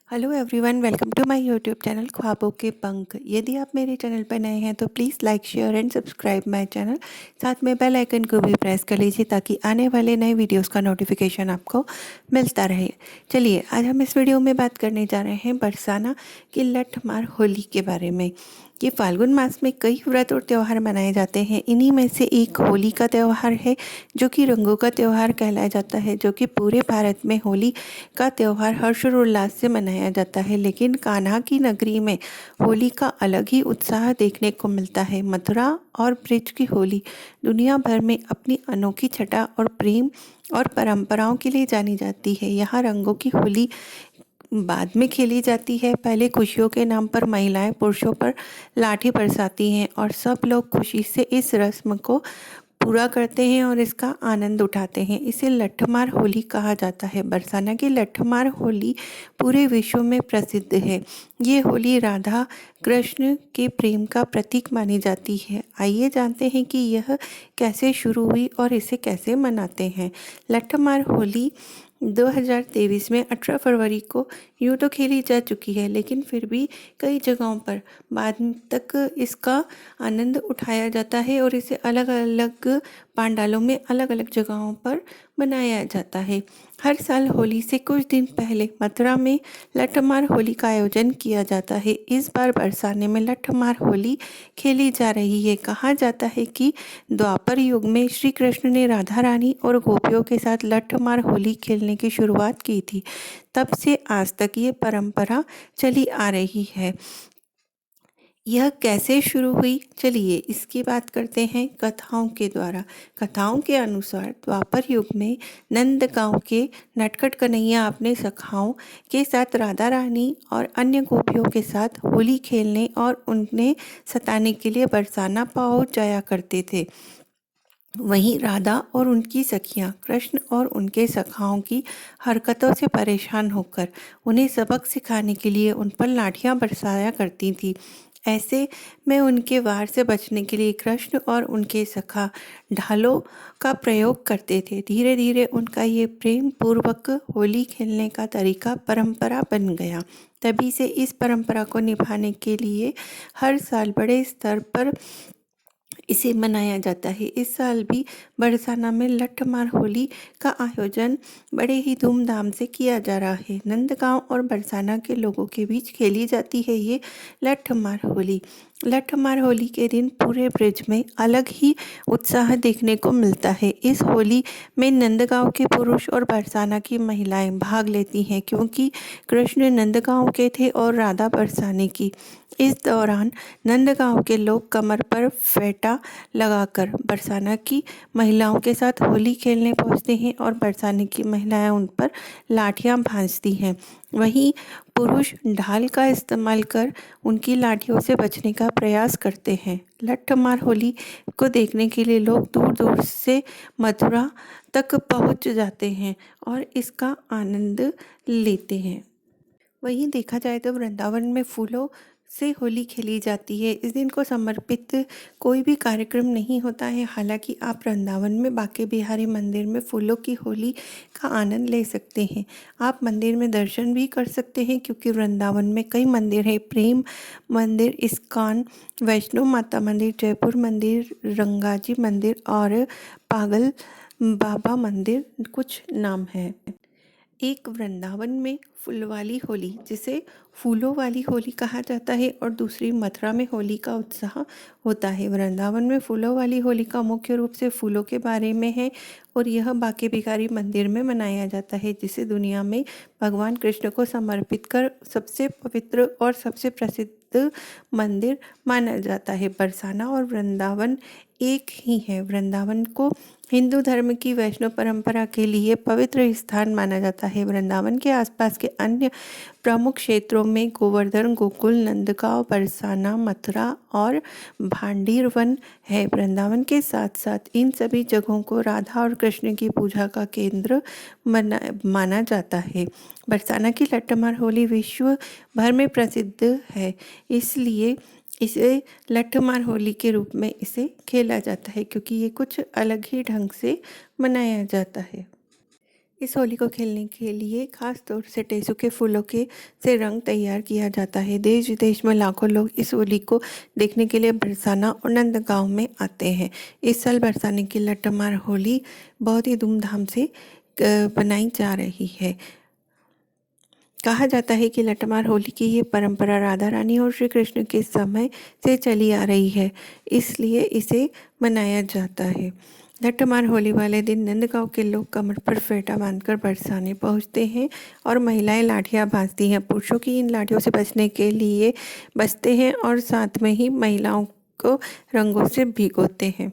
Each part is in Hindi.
Hello everyone, welcome to my YouTube channel ख्वाबों के पंख। यदि आप मेरे चैनल पर नए हैं तो please like share and subscribe my channel. साथ में बेल आइकन को भी प्रेस कर लीजिए ताकि आने वाले नए वीडियोस का नोटिफिकेशन आपको मिलता रहे। चलिए, आज हम इस वीडियो में बात करने जा रहे हैं बरसाना की लठमार होली के बारे में। ये फाल्गुन मास में कई व्रत और त्यौहार मनाए जाते हैं। इन्हीं में से एक होली का त्यौहार है जो कि रंगों का त्यौहार कहलाया जाता है, जो कि पूरे भारत में होली का त्यौहार हर्ष और उल्लास से मनाया जाता है। लेकिन कान्हा की नगरी में होली का अलग ही उत्साह देखने को मिलता है। मथुरा और ब्रज की होली दुनिया भर में अपनी अनोखी छटा और प्रेम और परंपराओं के लिए जानी जाती है। यहाँ रंगों की होली बाद में खेली जाती है। पहले खुशियों के नाम पर महिलाएं पुरुषों पर लाठी बरसाती हैं और सब लोग खुशी से इस रस्म को पूरा करते हैं और इसका आनंद उठाते हैं। इसे लठमार होली कहा जाता है। बरसाना की लठमार होली पूरे विश्व में प्रसिद्ध है। ये होली राधा कृष्ण के प्रेम का प्रतीक मानी जाती है। आइए जानते हैं कि यह कैसे शुरू हुई और इसे कैसे मनाते हैं। लठमार होली 2023 में 18 फरवरी को यूँ तो खेली जा चुकी है, लेकिन फिर भी कई जगहों पर बाद तक इसका आनंद उठाया जाता है और इसे अलग अलग पंडालों में अलग अलग जगहों पर मनाया जाता है। हर साल होली से कुछ दिन पहले मथुरा में लठमार होली का आयोजन किया जाता है। इस बार बरसाने में लठमार होली खेली जा रही है। कहा जाता है कि द्वापर युग में श्री कृष्ण ने राधा रानी और गोपियों के साथ लठमार होली खेलने की शुरुआत की थी। तब से आज तक ये परंपरा चली आ रही है। यह कैसे शुरू हुई, चलिए इसकी बात करते हैं कथाओं के द्वारा। कथाओं के अनुसार द्वापर युग में नंद गांव के नटखट कन्हैया अपने सखाओं के साथ राधा रानी और अन्य गोपियों के साथ होली खेलने और उन्हें सताने के लिए बरसाना पहुंच जाया करते थे। वहीं राधा और उनकी सखियां कृष्ण और उनके सखाओं की हरकतों से परेशान होकर उन्हें सबक सिखाने के लिए उन पर लाठियां बरसाया करती थी। ऐसे में उनके वार से बचने के लिए कृष्ण और उनके सखा ढालों का प्रयोग करते थे। धीरे धीरे उनका ये प्रेम पूर्वक होली खेलने का तरीका परंपरा बन गया। तभी से इस परंपरा को निभाने के लिए हर साल बड़े स्तर पर इसे मनाया जाता है। इस साल भी बरसाना में लठमार होली का आयोजन बड़े ही धूमधाम से किया जा रहा है। नंदगांव और बरसाना के लोगों के बीच खेली जाती है ये लठमार होली। लठमार होली के दिन पूरे ब्रज में अलग ही उत्साह देखने को मिलता है। इस होली में नंदगांव के पुरुष और बरसाना की महिलाएं भाग लेती हैं, क्योंकि कृष्ण नंदगांव के थे और राधा बरसाने की। इस दौरान नंदगांव के लोग कमर पर फेटा लगाकर बरसाना की महिलाओं के साथ होली खेलने पहुंचते हैं और बरसाने की महिलाएं उन पर लाठियां भांजती हैं। वहीं पुरुष ढाल का इस्तेमाल कर उनकी लाठियों से बचने का प्रयास करते हैं। लठमार होली को देखने के लिए लोग दूर दूर से मथुरा तक पहुंच जाते हैं और इसका आनंद लेते हैं। वहीं देखा जाए तो वृंदावन में फूलों से होली खेली जाती है। इस दिन को समर्पित कोई भी कार्यक्रम नहीं होता है। हालांकि आप वृंदावन में बांके बिहारी मंदिर में फूलों की होली का आनंद ले सकते हैं। आप मंदिर में दर्शन भी कर सकते हैं, क्योंकि वृंदावन में कई मंदिर हैं। प्रेम मंदिर, इस्कॉन, वैष्णो माता मंदिर, जयपुर मंदिर, रंगाजी मंदिर और पागल बाबा मंदिर कुछ नाम है। एक वृंदावन में फूल वाली होली, जिसे फूलों वाली होली कहा जाता है, और दूसरी मथुरा में होली का उत्साह होता है। वृंदावन में फूलों वाली होली का मुख्य रूप से फूलों के बारे में है और यह बांके बिहारी मंदिर में मनाया जाता है, जिसे दुनिया में भगवान कृष्ण को समर्पित कर सबसे पवित्र और सबसे प्रसिद्ध मंदिर माना जाता है। बरसाना और वृंदावन एक ही है। वृंदावन को हिंदू धर्म की वैष्णव परंपरा के लिए पवित्र स्थान माना जाता है। वृंदावन के आसपास के अन्य प्रमुख क्षेत्रों में गोवर्धन, गोकुल, नंदगांव, बरसाना, मथुरा और भांडीर वन है। वृंदावन के साथ साथ इन सभी जगहों को राधा और कृष्ण की पूजा का केंद्र माना जाता है। बरसाना की लठमार होली विश्व भर में प्रसिद्ध है, इसलिए इसे लठमार होली के रूप में इसे खेला जाता है, क्योंकि ये कुछ अलग ही ढंग से मनाया जाता है। इस होली को खेलने के लिए खास तौर से टेसू के फूलों के से रंग तैयार किया जाता है। देश विदेश में लाखों लोग इस होली को देखने के लिए बरसाना और नंदगांव में आते हैं। इस साल बरसाने की लट्ठमार होली बहुत ही धूमधाम से बनाई जा रही है। कहा जाता है कि लट्ठमार होली की ये परंपरा राधा रानी और श्री कृष्ण के समय से चली आ रही है, इसलिए इसे मनाया जाता है। लट्ठमार होली वाले दिन नंदगांव के लोग कमर पर फेटा बांधकर बरसाने पहुंचते हैं और महिलाएं लाठियां भांजती हैं। पुरुषों की इन लाठियों से बचने के लिए बचते हैं और साथ में ही महिलाओं को रंगों से भिगोते हैं।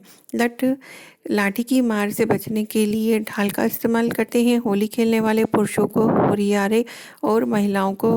लाठी की मार से बचने के लिए ढाल का इस्तेमाल करते हैं। होली खेलने वाले पुरुषों को हुरियारे और महिलाओं को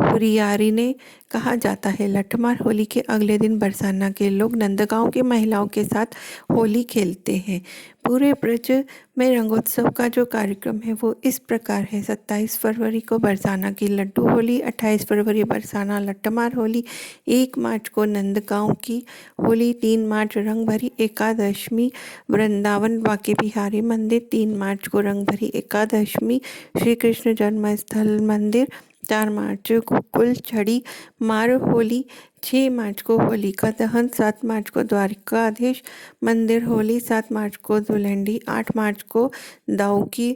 हुरियारिने कहा जाता है। लट्ठमार होली के अगले दिन बरसाना के लोग नंदगांव की महिलाओं के साथ होली खेलते हैं। पूरे ब्रज में रंगोत्सव का जो कार्यक्रम है वो इस प्रकार है। 27 फरवरी को बरसाना की लड्डू होली, 28 फरवरी बरसाना लट्ठमार होली, 1 मार्च को नंदगांव की होली, 3 मार्च रंग भरी एकादशमी वृंदावन बांके बिहारी मंदिर, 3 मार्च को रंग भरी एकादशमी श्री कृष्ण जन्मस्थल मंदिर, 4 मार्च को कुल छड़ी मार होली, 6 मार्च को होलिका दहन, 7 मार्च को द्वारिकाधीश मंदिर होली, 7 मार्च को धुलंडी, 8 मार्च को दाऊ की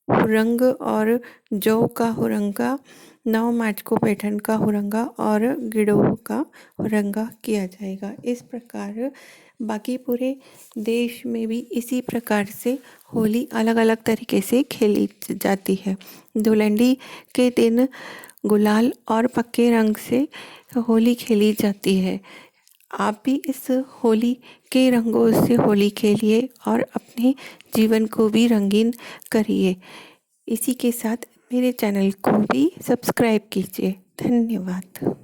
हुरंग और जौ का हुरंगा, 9 मार्च को पैठन का हुरंगा और गिरोह का हुरंगा किया जाएगा। इस प्रकार बाकी पूरे देश में भी इसी प्रकार से होली अलग अलग तरीके से खेली जाती है। धुलंडी के दिन गुलाल और पक्के रंग से होली खेली जाती है। आप भी इस होली के रंगों से होली खेलिए और अपने जीवन को भी रंगीन करिए। इसी के साथ मेरे चैनल को भी सब्सक्राइब कीजिए। धन्यवाद।